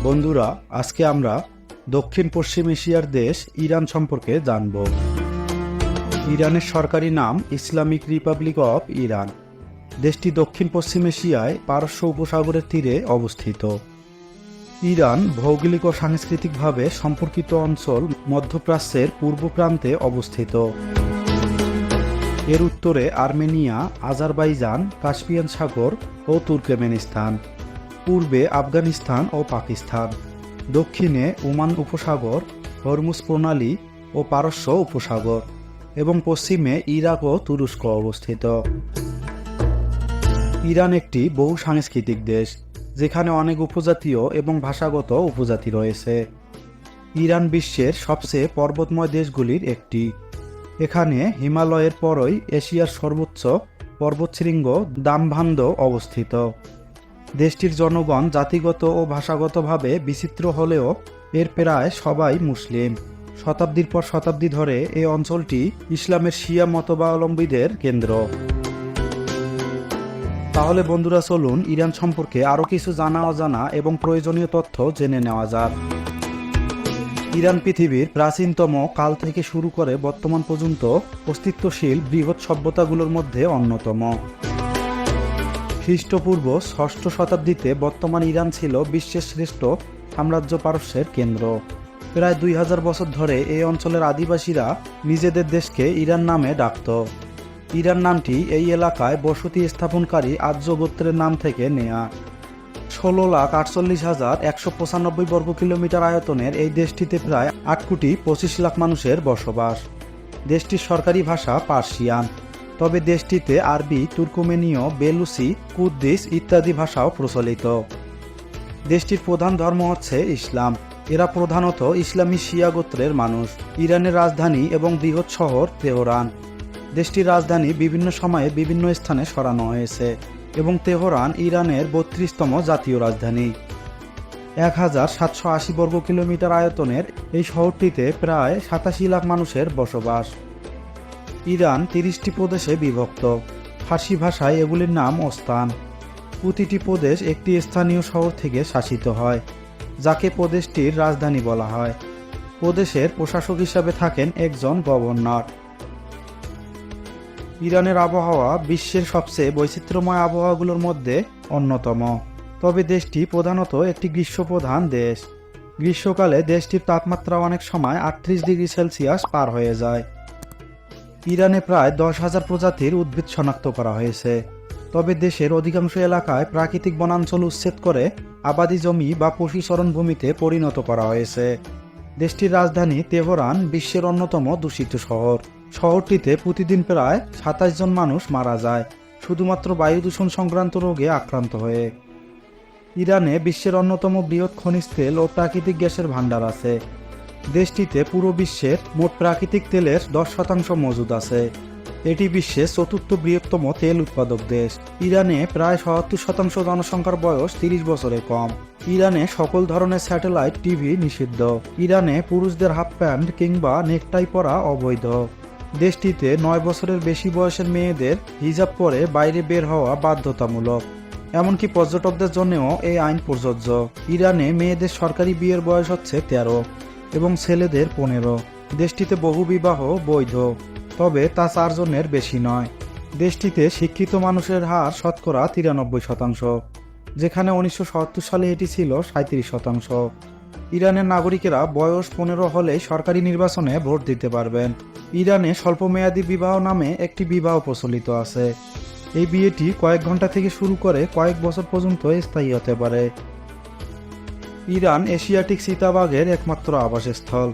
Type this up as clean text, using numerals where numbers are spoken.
বন্ধুরা, আজকে আমরা দক্ষিণ পশ্চিম এশিয়ার দেশ ইরান সম্পর্কে জানব। ইরানের সরকারি নাম ইসলামিক রিপাবলিক অফ ইরান। দেশটি দক্ষিণ পশ্চিম এশিয়ায় পারস্য উপসাগরের তীরে অবস্থিত। ইরান ভৌগোলিক ও সাংস্কৃতিকভাবে সম্পর্কিত অঞ্চল মধ্যপ্রাচ্যের পূর্ব প্রান্তে অবস্থিত। এর উত্তরে আর্মেনিয়া, আজারবাইজান, কাস্পিয়ান সাগর ও তুর্কমেনিস্তান, পূর্বে আফগানিস্তান ও পাকিস্তান, দক্ষিণে ওমান উপসাগর, হরমুজ প্রণালী ও পারস্য উপসাগর এবং পশ্চিমে ইরাক ও তুরস্ক অবস্থিত। ইরান একটি বহু সাংস্কৃতিক দেশ, যেখানে অনেক উপজাতীয় এবং ভাষাগত উপজাতি রয়েছে। ইরান বিশ্বের সবচেয়ে পর্বতময় দেশগুলির একটি। এখানে হিমালয়ের পরই এশিয়ার সর্বোচ্চ পর্বতশৃঙ্গ দামভান্দ অবস্থিত। দেশটির জনগণ জাতিগত ও ভাষাগতভাবে বিচিত্র হলেও এর প্রায় সবাই মুসলিম। শতাব্দীর পর শতাব্দী ধরে এই অঞ্চলটি ইসলামের শিয়া মতাবলম্বীদের কেন্দ্র। তাহলে বন্ধুরা, চলুন ইরান সম্পর্কে আরও কিছু জানা অজানা এবং প্রয়োজনীয় তথ্য জেনে নেওয়া যাক। ইরান পৃথিবীর প্রাচীনতম কাল থেকে শুরু করে বর্তমান পর্যন্ত অস্তিত্বশীল বৃহৎ সভ্যতাগুলোর মধ্যে অন্যতম। খ্রিস্টপূর্ব ৬ষ্ঠ শতাব্দীতে বর্তমান ইরান ছিল বিশ্বের শ্রেষ্ঠ সাম্রাজ্য পারস্যের কেন্দ্র। প্রায় ২০০০ বছর ধরে এই অঞ্চলের আদিবাসীরা নিজেদের দেশকে ইরান নামে ডাকত। ইরান নামটি এই এলাকায় বসতি স্থাপনকারী আর্য গোত্রের নাম থেকে নেয়া। ১৬,৪৮,১৯৫ বর্গ কিলোমিটার আয়তনের এই দেশটিতে প্রায় ৮,২৫,০০,০০০ মানুষের বসবাস। দেশটির সরকারি ভাষা পার্সিয়ান, তবে দেশটিতে আরবি, তুর্কমেনীয়, বেলুচি, কুর্দিশ ইত্যাদি ভাষাও প্রচলিত। দেশটির প্রধান ধর্ম হচ্ছে ইসলাম। এরা প্রধানত ইসলামী শিয়া গোত্রের মানুষ। ইরানের রাজধানী এবং বৃহৎ শহর তেহরান। দেশটির রাজধানী বিভিন্ন সময়ে বিভিন্ন স্থানে সরানো হয়েছে এবং তেহরান ইরানের ৩২তম জাতীয় রাজধানী। ১,৭৮০ বর্গ কিলোমিটার আয়তনের এই শহরটিতে প্রায় ৮৭ লাখ মানুষের বসবাস। ইরান ৩০টি প্রদেশে বিভক্ত। ফার্সি ভাষায় এগুলির নাম ওস্তান। প্রতিটি প্রদেশ একটি স্থানীয় শহর থেকে শাসিত হয়, যাকে প্রদেশটির রাজধানী বলা হয়। প্রদেশের প্রশাসক হিসাবে থাকেন একজন গভর্নর। ইরানের আবহাওয়া বিশ্বের সবচেয়ে বৈচিত্র্যময় আবহাওয়াগুলোর মধ্যে অন্যতম, তবে দেশটি প্রধানত একটি গ্রীষ্মপ্রধান দেশ। গ্রীষ্মকালে দেশটির তাপমাত্রা অনেক সময় ৩৮ ডিগ্রি সেলসিয়াস পার হয়ে যায়। ইরানে প্রায় ১০,০০০ প্রজাতির উদ্ভিদ শনাক্ত করা হয়েছে, তবে দেশের অধিকাংশ এলাকায় প্রাকৃতিক বনাঞ্চল উচ্ছেদ করে আবাদি জমি বা পশুচারণ ভূমিতে পরিণত করা হয়েছে। দেশটির রাজধানী তেহরান বিশ্বের অন্যতম দূষিত শহর। শহরটিতে প্রতিদিন প্রায় ২৭ জন মানুষ মারা যায় শুধুমাত্র বায়ু দূষণ সংক্রান্ত রোগে আক্রান্ত হয়ে। ইরানে বিশ্বের অন্যতম বৃহৎ খনিজ তেল ও প্রাকৃতিক গ্যাসের ভাণ্ডার আছে। দেশটিতে পুরো বিশ্বের মোট প্রাকৃতিক তেলের ১০% মজুদ আছে। এটি বিশ্বের ৪র্থ বৃহত্তম তেল উৎপাদক দেশ। ইরানে প্রায় ৭৭% জনসংখ্যার বয়স ৩০ বছরের কম। ইরানে সকল ধরনের স্যাটেলাইট টিভি নিষিদ্ধ। ইরানে পুরুষদের হাফ প্যান্ট কিংবা নেকটাই পরা অবৈধ। দেশটিতে ৯ বছরের বেশি বয়সের মেয়েদের হিজাব পরে বাইরে বের হওয়া বাধ্যতামূলক। এমনকি পর্যটকদের জন্যও এই আইন প্রযোজ্য। ইরানে মেয়েদের সরকারি বিয়ের বয়স হচ্ছে ১৩ এবং ছেলেদের ১৫। দেশটিতে বহুবিবাহ বৈধ, তবে তা ৪ জনের বেশি নয়। দেশটিতে শিক্ষিত মানুষের হার শতকরা ৯৩%, যেখানে ১৯৭০ সালে এটি ছিল ৩৭%। ইরানের নাগরিকেরা বয়স ১৫ হলে সরকারি নির্বাচনে ভোট দিতে পারবেন। ইরানে স্বল্পমেয়াদী বিবাহ নামে একটি বিবাহ প্রচলিত আছে। এই বিয়েটি কয়েক ঘন্টা থেকে শুরু করে কয়েক বছর পর্যন্ত স্থায়ী হতে পারে। ইরান এশিয়াটিক চিতাবাঘের একমাত্র আবাসস্থল।